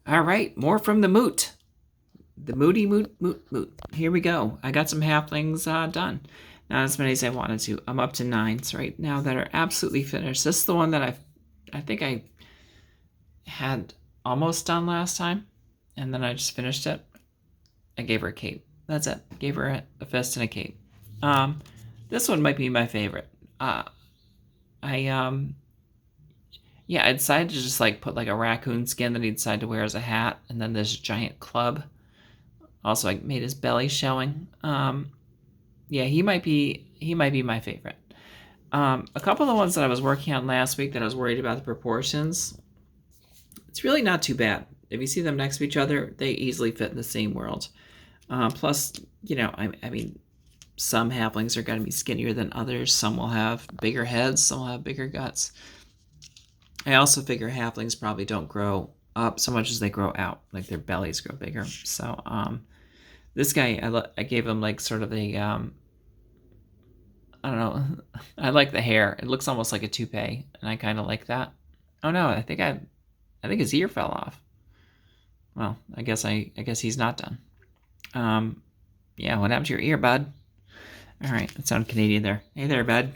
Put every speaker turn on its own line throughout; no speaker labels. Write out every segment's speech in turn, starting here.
All right, more from the Moot. The Moody Moot. Here we go. I got some halflings done. Not as many as I wanted to. I'm up to 9 right now that are absolutely finished. This is the one that I think I had almost done last time, and then I just finished it. I gave her a cape. That's it. Gave her a fist and a cape. This one might be my favorite. I Yeah, I decided to just like put like a raccoon skin that he decided to wear as a hat, and then this giant club. Also, I made his belly showing. Yeah, he might be my favorite. A couple of the ones that I was working on last week that I was worried about the proportions. It's really not too bad. If you see them next to each other, they easily fit in the same world. Plus, I mean, some halflings are going to be skinnier than others. Some will have bigger heads. Some will have bigger guts. I also figure halflings probably don't grow up so much as they grow out. Like their bellies grow bigger. So, this guy, I gave him like sort of a, I don't know. I like the hair. It looks almost like a toupee, and I kind of like that. Oh no, I think his ear fell off. Well, I guess he's not done. Yeah, what happened to your ear, bud? All right, that sounded Canadian there. Hey there, bud.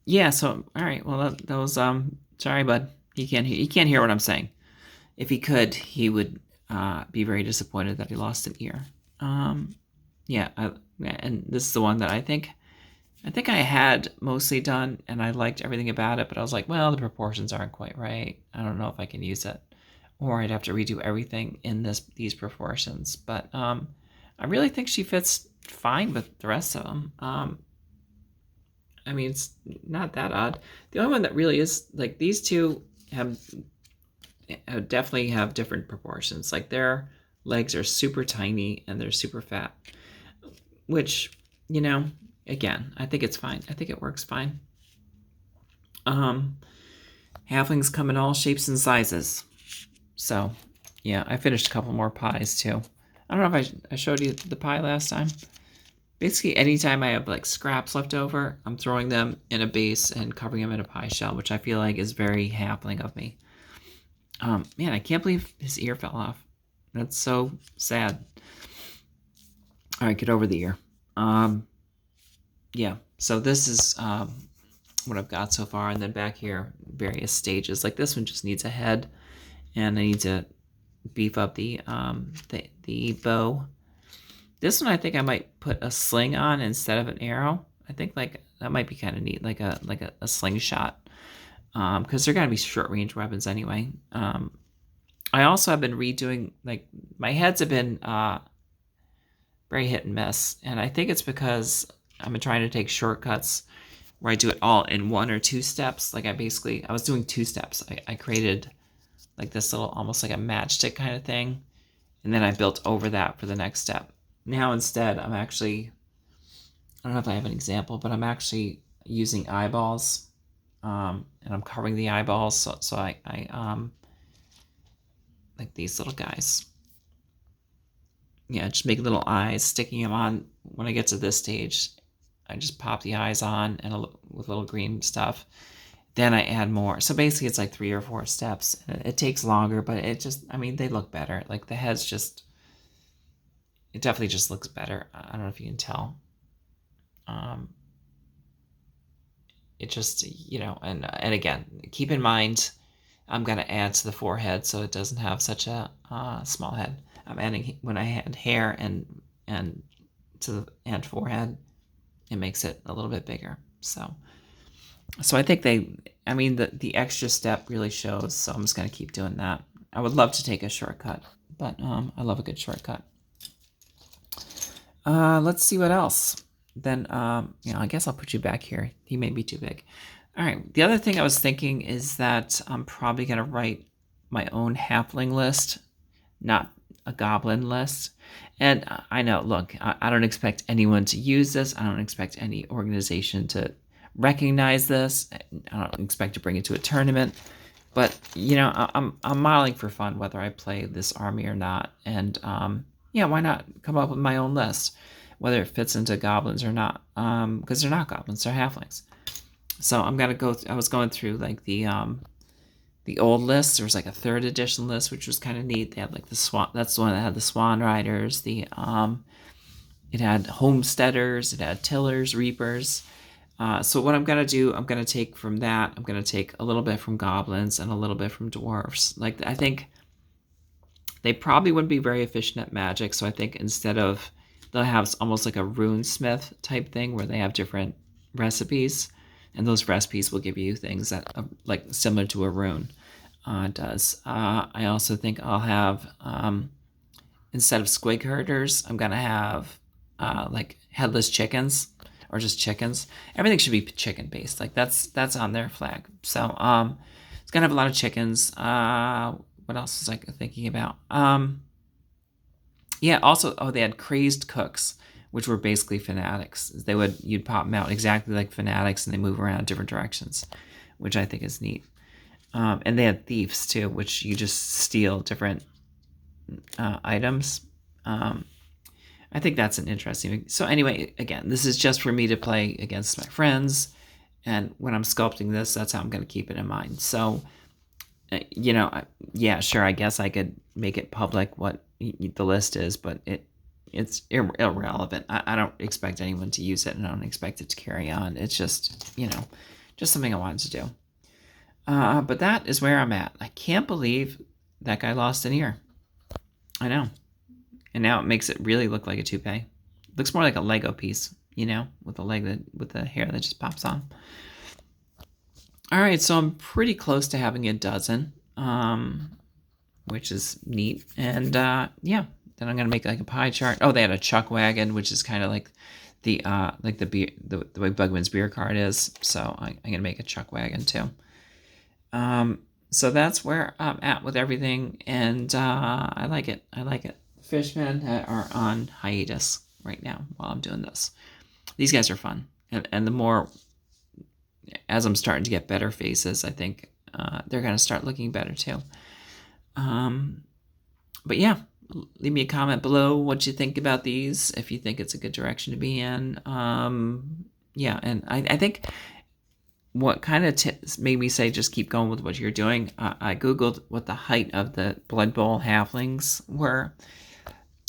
Yeah. So, all right. Well, that was sorry, bud. He can't hear what I'm saying. If he could, he would be very disappointed that he lost an ear. Yeah. And this is the one that I think I had mostly done, and I liked everything about it. But I was like, well, the proportions aren't quite right. I don't know if I can use it, or I'd have to redo everything in these proportions. But I really think she fits fine with the rest of them. I mean, it's not that odd. The only one that really is, like, these two definitely have different proportions. Like, their legs are super tiny and they're super fat, which, again, I think it's fine. I think it works fine. Halflings come in all shapes and sizes. So, yeah, I finished a couple more pies too. I don't know if I showed you the pie last time. Basically, anytime I have like scraps left over, I'm throwing them in a base and covering them in a pie shell, which I feel like is very halfling of me. Man, I can't believe his ear fell off. That's so sad. All right, get over the ear. Yeah, so this is what I've got so far, and then back here, various stages. Like this one just needs a head, and I need to beef up the bow. This one I think I might put a sling on instead of an arrow. I think like that might be kind of neat, like a slingshot, because they're gonna be short range weapons anyway. I also have been redoing, like, my heads have been very hit and miss, and I think it's because I'm trying to take shortcuts where I do it all in 1 or 2 steps. Like I was doing 2 steps. I created like this little, almost like a matchstick kind of thing, and then I built over that for the next step. Now instead, I don't know if I have an example, but I'm actually using eyeballs, and I'm covering the eyeballs, so I like these little guys. Yeah, just make little eyes, sticking them on. When I get to this stage, I just pop the eyes on and with little green stuff. Then I add more. So basically, it's like 3 or 4 steps. It takes longer, but they look better. Like the heads it definitely just looks better. I don't know if you can tell. It just, and again, keep in mind, I'm going to add to the forehead so it doesn't have such a small head. I'm adding, when I add hair and and forehead, it makes it a little bit bigger. So I think the extra step really shows. So I'm just going to keep doing that. I would love to take a shortcut, but I love a good shortcut. Let's see what else. Then, I guess I'll put you back here. He may be too big. All right. The other thing I was thinking is that I'm probably going to write my own halfling list, not a goblin list. And I know, look, I don't expect anyone to use this. I don't expect any organization to recognize this. I don't expect to bring it to a tournament. But, I'm modeling for fun whether I play this army or not. And, why not come up with my own list, whether it fits into goblins or not, because they're not goblins, they're halflings. So I was going through like the the old list. There was like a 3rd edition list, which was kind of neat. They had like the Swan. That's the one that had the Swan Riders. It had homesteaders. It had tillers, reapers. So what I'm gonna do, I'm gonna take from that. I'm gonna take a little bit from goblins and a little bit from dwarves. Like I think they probably wouldn't be very efficient at magic. So I think instead of, they'll have almost like a runesmith type thing where they have different recipes, and those recipes will give you things that like similar to a rune does. I also think I'll have instead of squig herders, I'm gonna have like headless chickens or just chickens. Everything should be chicken based. Like that's on their flag. So it's gonna have a lot of chickens. What else was I thinking about? Yeah. Also, they had crazed cooks, which were basically fanatics. You'd pop them out exactly like fanatics, and they move around different directions, which I think is neat. And they had thieves too, which you just steal different items. I think that's an interesting. So anyway, again, this is just for me to play against my friends, and when I'm sculpting this, that's how I'm going to keep it in mind. So, yeah, sure, I guess I could make it public what the list is, but it's irrelevant. I don't expect anyone to use it, and I don't expect it to carry on. It's just, just something I wanted to do. But that is where I'm at. I can't believe that guy lost an ear. I know. And now it makes it really look like a toupee. It looks more like a Lego piece, with the hair that just pops on. All right, so I'm pretty close to having a dozen, which is neat. And yeah, then I'm gonna make like a pie chart. Oh, they had a chuck wagon, which is kind of like the beer, the way Bugman's beer cart is. So I'm gonna make a chuck wagon too. So that's where I'm at with everything, and I like it. Fishmen are on hiatus right now while I'm doing this. These guys are fun, and the more as I'm starting to get better faces, I think they're going to start looking better too. But yeah, leave me a comment below what you think about these, if you think it's a good direction to be in. Yeah, and I think what kind of made me say just keep going with what you're doing, I Googled what the height of the Blood Bowl halflings were,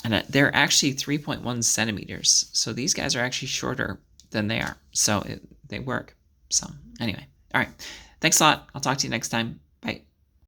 and they're actually 3.1 centimeters. So these guys are actually shorter than they are. So they work. So anyway, all right. Thanks a lot. I'll talk to you next time.